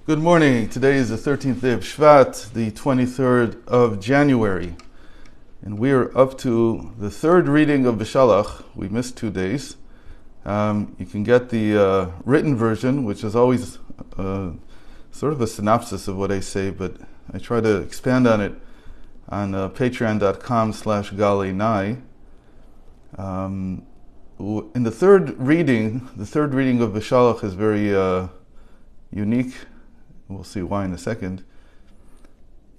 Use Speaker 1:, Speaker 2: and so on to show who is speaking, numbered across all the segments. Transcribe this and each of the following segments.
Speaker 1: Good morning. Today is the 13th day of Shvat, the 23rd of January. And we are up to the third reading of Beshalach. We missed 2 days. You can get the written version, which is always sort of a synopsis of what I say, but I try to expand on it on patreon.com/galenai. In the third reading of Beshalach is very unique. We'll see why in a second.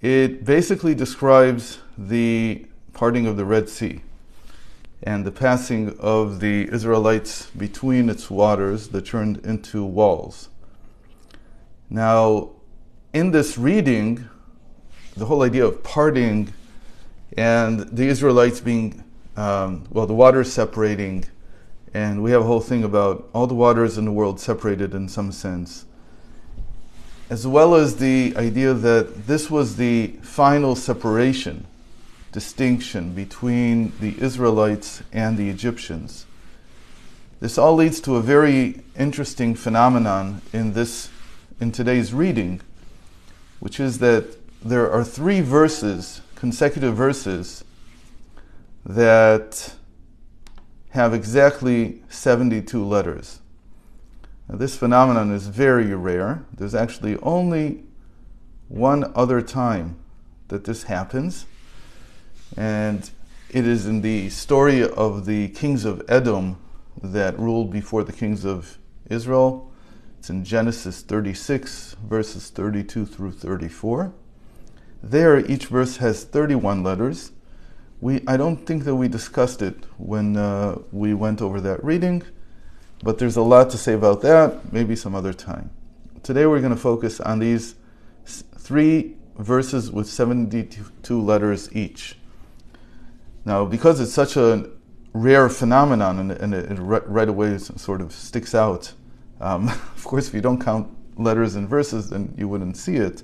Speaker 1: It basically describes the parting of the Red Sea and the passing of the Israelites between its waters that turned into walls. Now, in this reading, the whole idea of parting and the Israelites being, the waters separating, and we have a whole thing about all the waters in the world separated in some sense, as well as the idea that this was the final separation, distinction between the Israelites and the Egyptians. This all leads to a very interesting phenomenon in today's reading, which is that there are 3 verses, consecutive verses, that have exactly 72 letters. Now, this phenomenon is very rare. There's actually only one other time that this happens, and it is in the story of the kings of Edom that ruled before the kings of Israel. It's in Genesis 36, verses 32 through 34. There, each verse has 31 letters. I don't think that we discussed it when we went over that reading, but there's a lot to say about that, maybe some other time. Today we're going to focus on these 3 verses with 72 letters each. Now, because it's such a rare phenomenon and it right away sort of sticks out, of course, if you don't count letters and verses, then you wouldn't see it.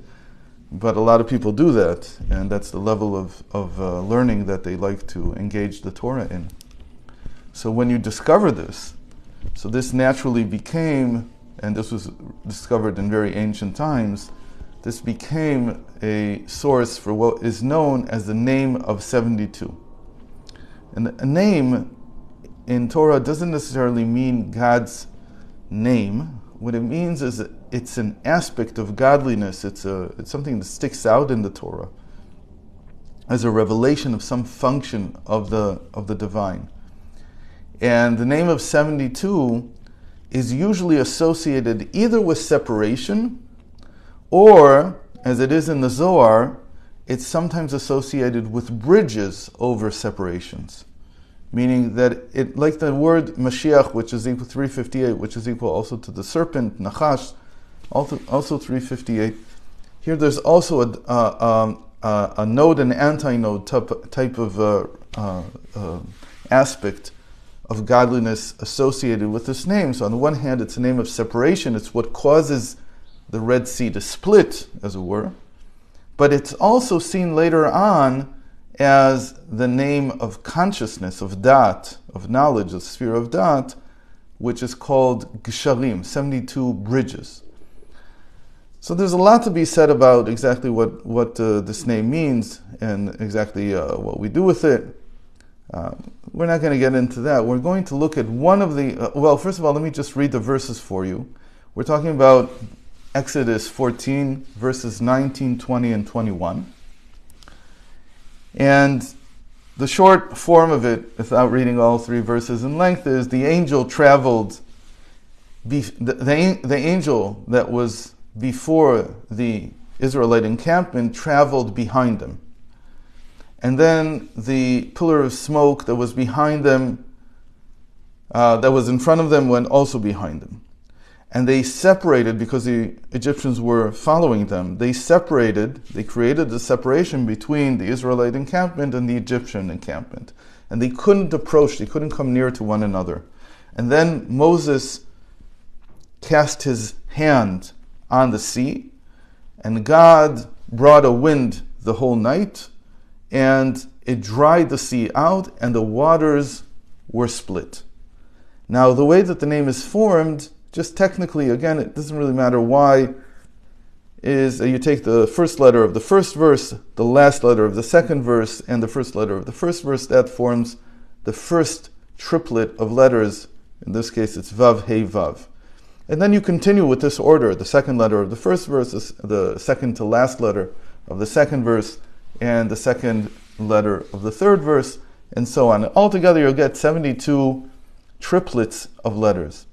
Speaker 1: But a lot of people do that, and that's the level of learning that they like to engage the Torah in. So when you discover this, so this naturally became, and this was discovered in very ancient times, this became a source for what is known as the name of 72. And a name in Torah doesn't necessarily mean God's name. What it means is that it's an aspect of godliness. It's something that sticks out in the Torah as a revelation of some function of the divine. And the name of 72 is usually associated either with separation, or, as it is in the Zohar, it's sometimes associated with bridges over separations. Meaning that it, like the word Mashiach, which is equal to 358, which is equal also to the serpent, Nachash, also 358. Here there's also a node and anti-node type of aspect of godliness associated with this name. So on the one hand, it's a name of separation. It's what causes the Red Sea to split, as it were. But it's also seen later on as the name of consciousness, of dat, of knowledge, the sphere of dat, which is called Gsharim, 72 bridges. So there's a lot to be said about exactly what this name means and exactly what we do with it. We're not going to get into that. We're going to look at one of the... first of all, let me just read the verses for you. We're talking about Exodus 14, verses 19, 20, and 21. And the short form of it, without reading all 3 verses in length, is the angel traveled... The angel that was before the Israelite encampment traveled behind them. And then the pillar of smoke that was behind them, that was in front of them, went also behind them. And they separated, because the Egyptians were following them, they created the separation between the Israelite encampment and the Egyptian encampment. And they couldn't come near to one another. And then Moses cast his hand on the sea, and God brought a wind the whole night, and it dried the sea out, and the waters were split. Now, the way that the name is formed, just technically, again, it doesn't really matter why is you take the first letter of the first verse, the last letter of the second verse, and the first letter of the first verse. That forms the first triplet of letters. In this case, it's Vav, Hey, Vav. And then you continue with this order. The second letter of the first verse is the second to last letter of the second verse, and the second letter of the third verse, and so on. Altogether, you'll get 72 triplets of letters.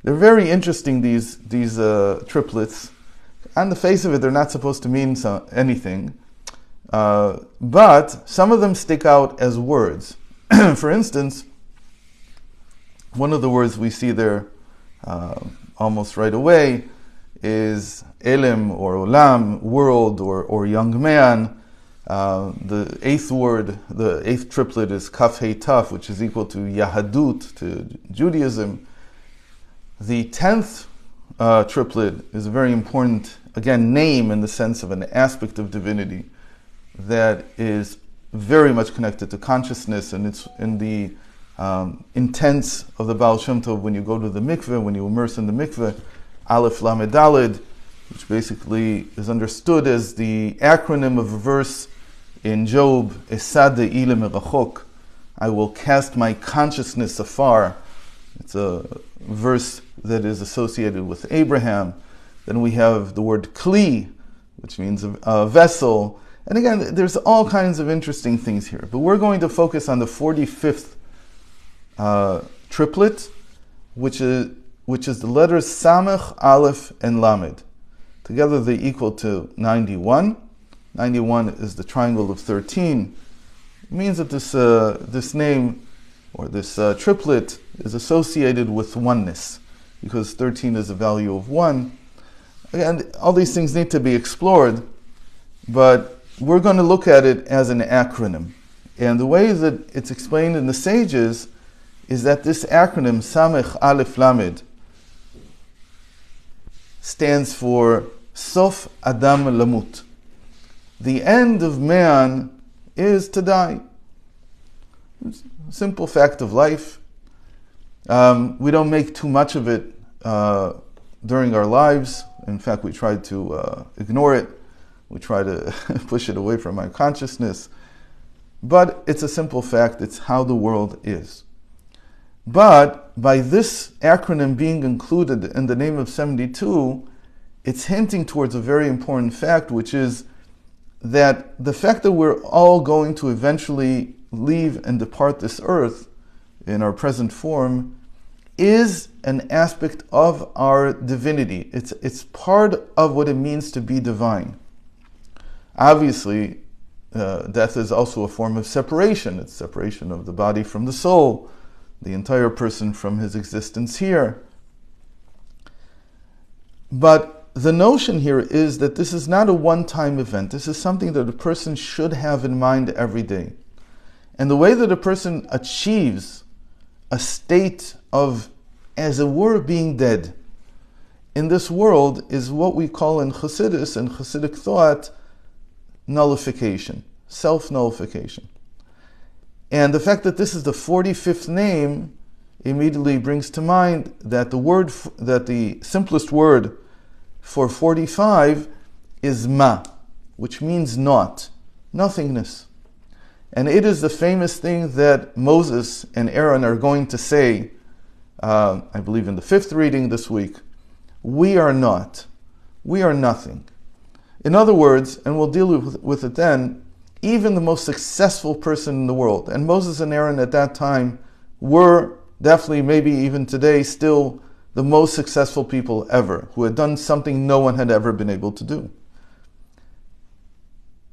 Speaker 1: They're very interesting, these triplets. On the face of it, they're not supposed to mean anything, but some of them stick out as words. For instance, one of the words we see there almost right away is Elim or Olam, world or young man. The eighth word, the eighth triplet is Kaf Hey Taf, which is equal to Yahadut, to Judaism. The 10th triplet is a very important, again, name in the sense of an aspect of divinity that is very much connected to consciousness, and it's in the intents of the Baal Shem Tov when you go to the mikveh, when you immerse in the mikveh, Aleph Lamed Daled, which basically is understood as the acronym of a verse in Job, Esad Ile Merachok, I will cast my consciousness afar. It's a verse that is associated with Abraham. Then we have the word Kli, which means a vessel. And again, there's all kinds of interesting things here. But we're going to focus on the 45th triplet, which is the letters Samech, Aleph, and Lamed. Together they equal to 91. 91 is the triangle of 13. It means that this name, or this triplet, is associated with oneness, because 13 is a value of 1. Again, all these things need to be explored, but we're going to look at it as an acronym. And the way that it's explained in the sages is that this acronym, Samech Aleph Lamed, stands for Sof Adam Lamut. The end of man is to die. It's a simple fact of life. We don't make too much of it during our lives. In fact, we try to ignore it. We try to push it away from our consciousness. But it's a simple fact. It's how the world is. But by this acronym being included in the name of 72, it's hinting towards a very important fact, which is that the fact that we're all going to eventually leave and depart this earth in our present form is an aspect of our divinity. It's part of what it means to be divine. Obviously, death is also a form of separation. It's separation of the body from the soul, the entire person from his existence here. But the notion here is that this is not a one-time event. This is something that a person should have in mind every day. And the way that a person achieves a state of, as it were, being dead in this world is what we call in Chassidus and Chassidic thought nullification, self-nullification. And the fact that this is the 45th name immediately brings to mind that the simplest word for 45 is ma, which means not, nothingness. And it is the famous thing that Moses and Aaron are going to say, I believe in the 5th reading this week, we are not, we are nothing. In other words, and we'll deal with it then, even the most successful person in the world, and Moses and Aaron at that time were definitely, maybe even today, still the most successful people ever, who had done something no one had ever been able to do.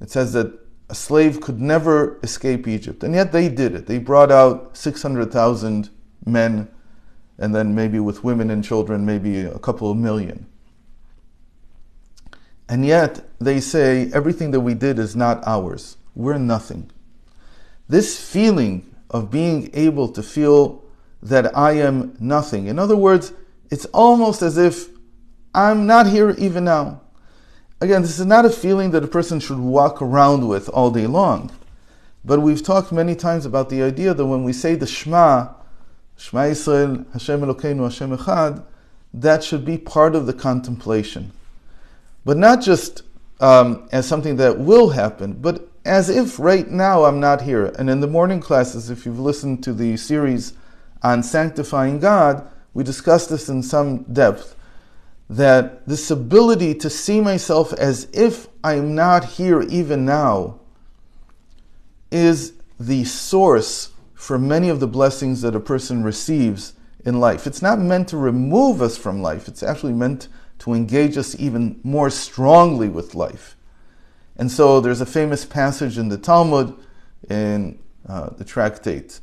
Speaker 1: It says that a slave could never escape Egypt, and yet they did it. They brought out 600,000 men, and then maybe with women and children, maybe a couple of million. And yet they say everything that we did is not ours. We're nothing. This feeling of being able to feel that I am nothing. In other words, it's almost as if I'm not here even now. Again, this is not a feeling that a person should walk around with all day long. But we've talked many times about the idea that when we say the Shema, Shema Yisrael, Hashem Elokeinu, Hashem Echad, that should be part of the contemplation. But not just as something that will happen, but as if right now I'm not here. And in the morning classes, if you've listened to the series on sanctifying God, we discussed this in some depth, that this ability to see myself as if I'm not here even now is the source for many of the blessings that a person receives in life. It's not meant to remove us from life. It's actually meant to engage us even more strongly with life. And so there's a famous passage in the Talmud, in the tractate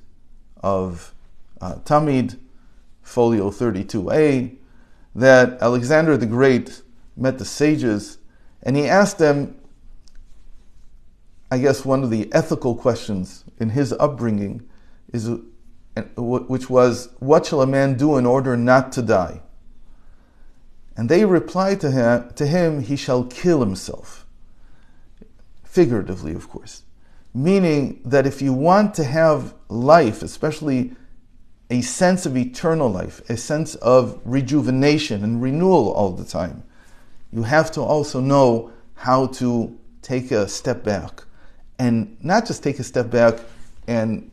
Speaker 1: of Tamid, folio 32a, that Alexander the Great met the sages, and he asked them, I guess one of the ethical questions in his upbringing is, which was, what shall a man do in order not to die? And they replied to him, he shall kill himself. Figuratively, of course. Meaning that if you want to have life, especially a sense of eternal life, a sense of rejuvenation and renewal all the time, you have to also know how to take a step back. And not just take a step back and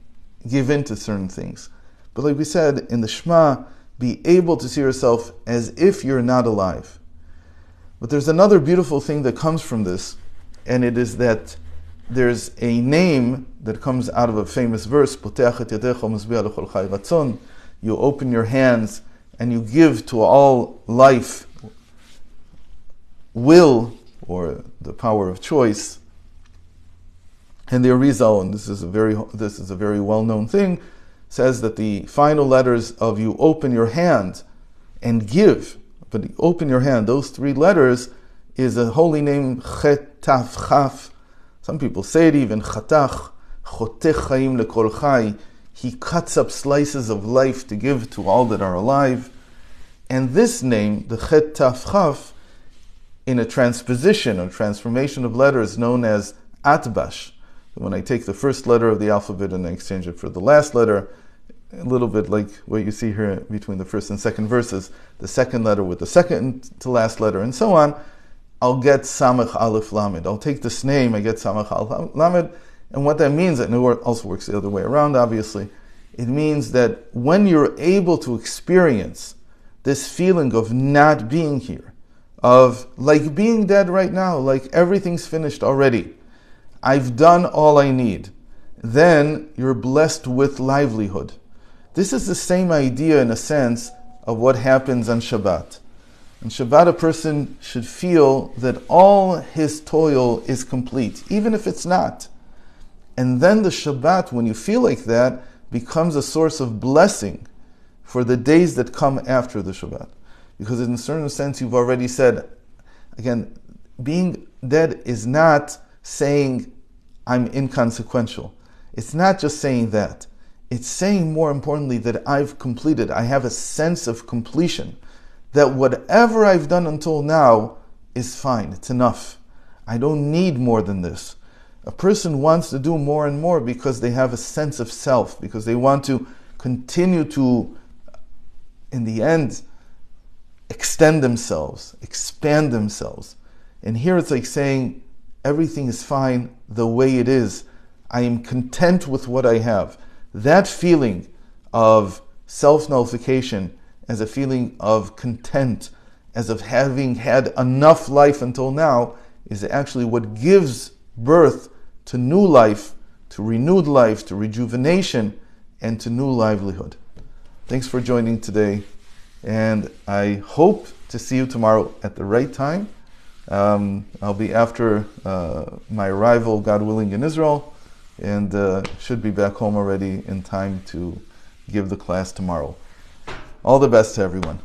Speaker 1: give in to certain things, but like we said in the Shema, be able to see yourself as if you're not alive. But there's another beautiful thing that comes from this, and it is that there's a name that comes out of a famous verse, you open your hands and you give to all life will, or the power of choice. And the Arizal, and this is a very well-known thing, says that the final letters of you open your hand and give, but open your hand, those three letters is a holy name, Chet Taf Chaf. Some people say it even, Chatach, Chotech Chaim Lekol Chai. He cuts up slices of life to give to all that are alive. And this name, the Chet Taf Chaf, in a transposition or transformation of letters known as Atbash. When I take the first letter of the alphabet and I exchange it for the last letter, a little bit like what you see here between the first and second verses, the second letter with the second to last letter, and so on, I'll get Samach Aleph Lamed. I'll take this name, I get Samach Aleph Lamed, and what that means, and it also works the other way around, obviously, it means that when you're able to experience this feeling of not being here, of like being dead right now, like everything's finished already, I've done all I need, then you're blessed with livelihood. This is the same idea in a sense of what happens on Shabbat. On Shabbat, a person should feel that all his toil is complete, even if it's not. And then the Shabbat, when you feel like that, becomes a source of blessing for the days that come after the Shabbat. Because in a certain sense, you've already said, again, being dead is not saying I'm inconsequential. It's not just saying that. It's saying, more importantly, that I've completed. I have a sense of completion. That whatever I've done until now is fine. It's enough. I don't need more than this. A person wants to do more and more because they have a sense of self, because they want to continue to, in the end, extend themselves, expand themselves. And here it's like saying, everything is fine the way it is. I am content with what I have. That feeling of self-nullification as a feeling of content, as of having had enough life until now, is actually what gives birth to new life, to renewed life, to rejuvenation, and to new livelihood. Thanks for joining today, and I hope to see you tomorrow at the right time. I'll be after my arrival, God willing, in Israel, and should be back home already in time to give the class tomorrow. All the best to everyone.